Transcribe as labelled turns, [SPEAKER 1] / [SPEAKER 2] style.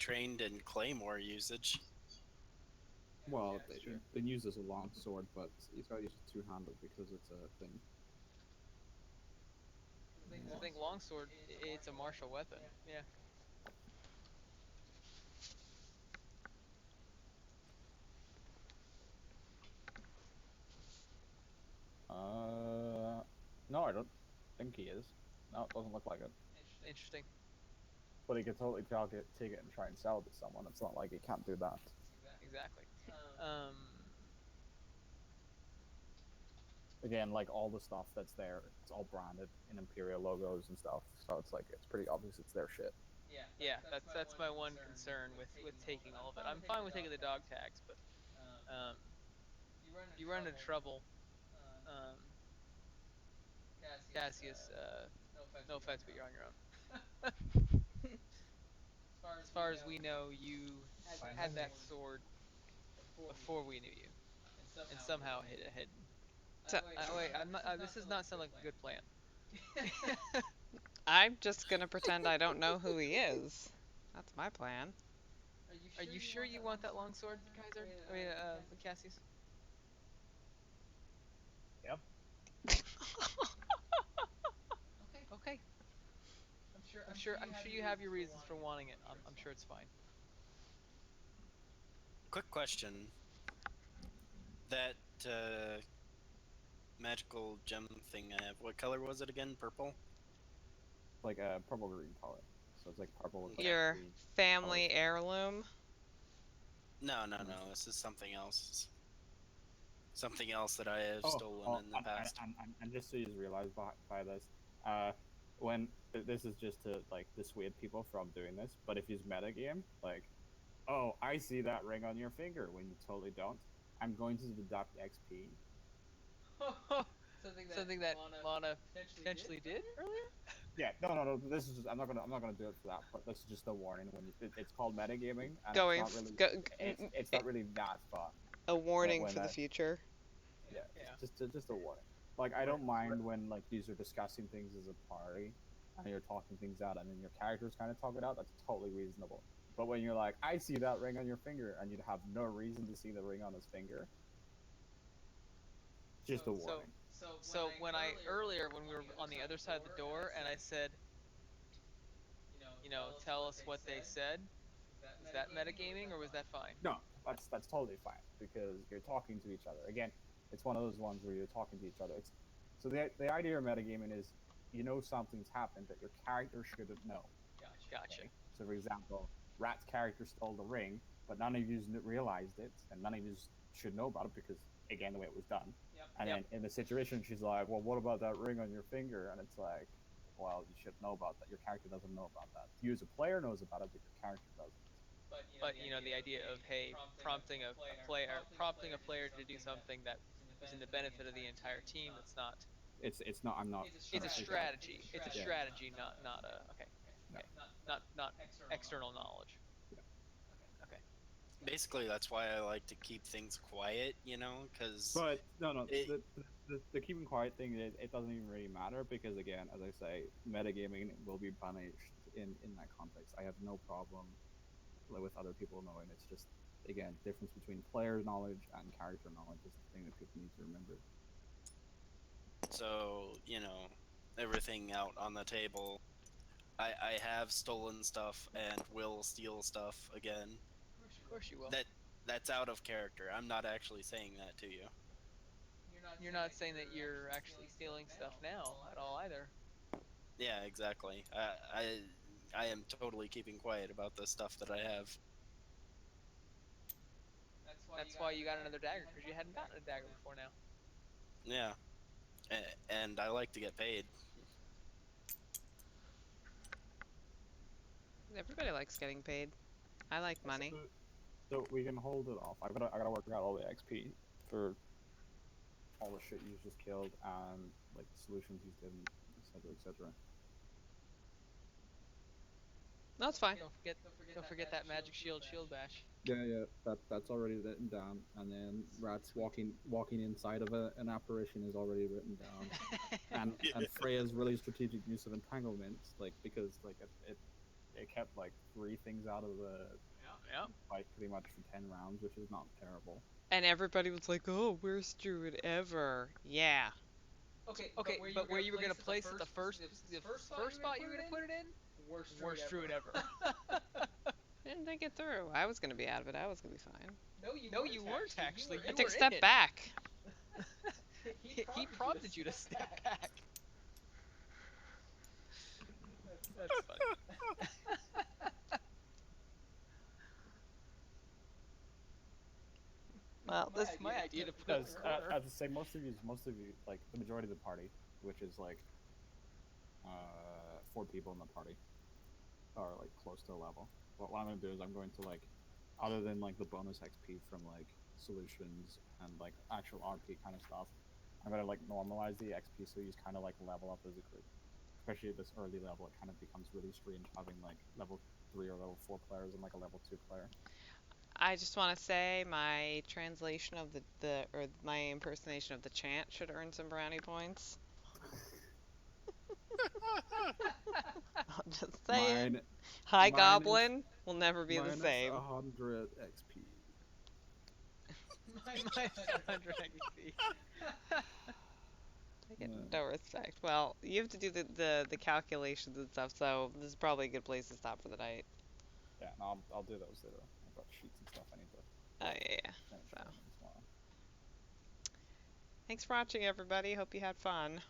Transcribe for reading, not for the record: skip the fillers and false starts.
[SPEAKER 1] trained in claymore usage.
[SPEAKER 2] Well, it's been used as a long sword, but he's got to use it two-handed because it's a thing.
[SPEAKER 3] I think longsword, it's a martial weapon. Yeah.
[SPEAKER 2] No, I don't think he is. No, it doesn't look like it.
[SPEAKER 3] Interesting.
[SPEAKER 2] But he could totally take it and try and sell it to someone. It's not like he can't do that.
[SPEAKER 3] Exactly. Um,
[SPEAKER 2] Again, like all the stuff that's there, it's all branded in Imperial logos and stuff. So it's like it's pretty obvious it's their shit.
[SPEAKER 3] yeah, that's my one concern with taking all of it. I'm fine with taking the dog tags, but um, you run into trouble. Um, Cassius, no offense, but you're on your own. As far as we know, you had that sword before we knew you, and somehow hid it hidden.
[SPEAKER 4] So
[SPEAKER 3] Wait, I'm not. This does not sound like a good plan.
[SPEAKER 4] I'm just gonna pretend I don't know who he is. That's my plan.
[SPEAKER 3] Are you sure you want that long sword, Kaiser? I mean, Cassius.
[SPEAKER 2] Yep.
[SPEAKER 3] Okay. I'm sure you have your reasons for wanting it. I'm sure it's fine.
[SPEAKER 1] Quick question: that uh, magical gem thing I have, what color was it again? Purple?
[SPEAKER 2] Like a purple green color. So it's like purple with like
[SPEAKER 1] Okay.
[SPEAKER 4] Your
[SPEAKER 2] three colors.
[SPEAKER 4] family heirloom.
[SPEAKER 1] No. This is something else. Something else that I have
[SPEAKER 2] Oh,
[SPEAKER 1] stolen
[SPEAKER 2] oh,
[SPEAKER 1] in the past.
[SPEAKER 2] and just so you realize by this, when this is just to like dissuade people from doing this. But if you metagame, like, oh, I see that ring on your finger when you totally don't. I'm going to deduct XP.
[SPEAKER 3] Something that Lana potentially did earlier.
[SPEAKER 2] Yeah, no. This is just I'm not gonna do it for that. But this is just a warning. When it's called metagaming, and it's
[SPEAKER 4] Going
[SPEAKER 2] not really
[SPEAKER 4] go,
[SPEAKER 2] it's not really that fun.
[SPEAKER 4] a warning
[SPEAKER 2] When
[SPEAKER 4] for the future.
[SPEAKER 2] yeah,
[SPEAKER 3] Yeah.
[SPEAKER 2] just a warning. Like I don't mind when like these are discussing things as a party and you're talking things out and then your characters kind of talk it out. That's totally reasonable. But when you're like, I see that ring on your finger, and you'd have no reason to see the ring on his finger, just a
[SPEAKER 3] So
[SPEAKER 2] warning.
[SPEAKER 3] so when I earlier when we were on the other side of the door and I said, tell us what they said. Was that metagaming or was that fine?
[SPEAKER 2] No, that's totally fine because you're talking to each other. Again, it's one of those ones where you're talking to each other. It's so the idea of metagaming is something's happened that your character shouldn't know.
[SPEAKER 3] Gotcha.
[SPEAKER 2] Okay? So, for example, Rat's character stole the ring, but none of you realized it, and none of you should know about it because, again, the way it was done. And
[SPEAKER 3] Yep.
[SPEAKER 2] then in the situation, she's like, "Well, what about that ring on your finger?" And it's like, "Well, you should know about that. Your character doesn't know about that. You as a player knows about it, but your character doesn't."
[SPEAKER 3] But the idea of, hey, prompting a player to do something that was in the benefit of the entire team. That's not.
[SPEAKER 2] It's not. I'm not.
[SPEAKER 3] It's a
[SPEAKER 2] Exactly.
[SPEAKER 3] strategy. It's a
[SPEAKER 2] Yeah.
[SPEAKER 3] strategy, not a. Okay.
[SPEAKER 2] Yeah.
[SPEAKER 3] Okay. Not external knowledge.
[SPEAKER 2] Yeah.
[SPEAKER 3] Okay.
[SPEAKER 1] Basically, that's why I like to keep things quiet, because
[SPEAKER 2] But no.
[SPEAKER 1] it.
[SPEAKER 2] The keeping quiet thing, it doesn't even really matter because, again, as I say, metagaming will be punished in that context. I have no problem with other people knowing. It's just, again, difference between player knowledge and character knowledge is the thing that people need to remember.
[SPEAKER 1] So, everything out on the table. I have stolen stuff and will steal stuff again.
[SPEAKER 3] Of course you will.
[SPEAKER 1] That's out of character. I'm not actually saying that to you.
[SPEAKER 3] You're not saying that you're actually stealing stuff now at all either.
[SPEAKER 1] Yeah, exactly. I am totally keeping quiet about the stuff that I have.
[SPEAKER 3] That's why you got another dagger because you hadn't gotten a dagger before now.
[SPEAKER 1] Yeah, and I like to get paid.
[SPEAKER 4] Everybody likes getting paid. I like money.
[SPEAKER 2] So we can hold it off. I gotta work out all the XP for all the shit you just killed and like the solutions you did, etc. etc.
[SPEAKER 4] No, it's fine.
[SPEAKER 3] Don't forget that magic shield bash.
[SPEAKER 2] Yeah. That's already written down, and then rats
[SPEAKER 3] Sweet.
[SPEAKER 2] walking inside of an apparition is already written down, and Freya's really strategic use of entanglement, like because like it kept like 3 things out of the
[SPEAKER 3] Yeah.
[SPEAKER 2] fight pretty much for 10 rounds, which is not terrible.
[SPEAKER 4] And everybody was like, "Oh, worst druid ever." Yeah.
[SPEAKER 3] Okay, but where you were gonna place it, the first spot you were gonna put it in, worst druid ever.
[SPEAKER 4] Didn't think it through. I was gonna be out of it. I was gonna be fine.
[SPEAKER 3] No, you weren't actually.
[SPEAKER 4] I
[SPEAKER 3] You
[SPEAKER 4] took
[SPEAKER 3] were
[SPEAKER 4] a
[SPEAKER 3] in
[SPEAKER 4] step
[SPEAKER 3] it.
[SPEAKER 4] back.
[SPEAKER 3] He prompted you to step back. That's funny.
[SPEAKER 4] Well, this
[SPEAKER 3] My idea to put
[SPEAKER 2] Because
[SPEAKER 3] the corner.
[SPEAKER 2] as I say, most of you, like the majority of the party, which is like 4 people in the party, are like close to a level. What I'm gonna do is I'm going to like, other than like the bonus XP from like solutions and like actual RP kind of stuff, I'm gonna like normalize the XP so you just kind of like level up as a group. Especially at this early level, it kind of becomes really strange having like level 3 or level 4 players and like a level 2 player.
[SPEAKER 4] I just want to say my translation of or my impersonation of the chant should earn some brownie points. I'm just saying.
[SPEAKER 2] Mine,
[SPEAKER 4] High
[SPEAKER 2] mine
[SPEAKER 4] Goblin will never be the
[SPEAKER 2] minus
[SPEAKER 4] same.
[SPEAKER 2] 100 XP.
[SPEAKER 3] My 100 XP.
[SPEAKER 4] I get no respect. Well, you have to do the calculations and stuff, so this is probably a good place to stop for the night.
[SPEAKER 2] Yeah, no, I'll do those later. I've got sheets and stuff I need to
[SPEAKER 4] Oh yeah.
[SPEAKER 2] finish
[SPEAKER 4] So.
[SPEAKER 2] tomorrow.
[SPEAKER 4] Thanks for watching, everybody. Hope you had fun.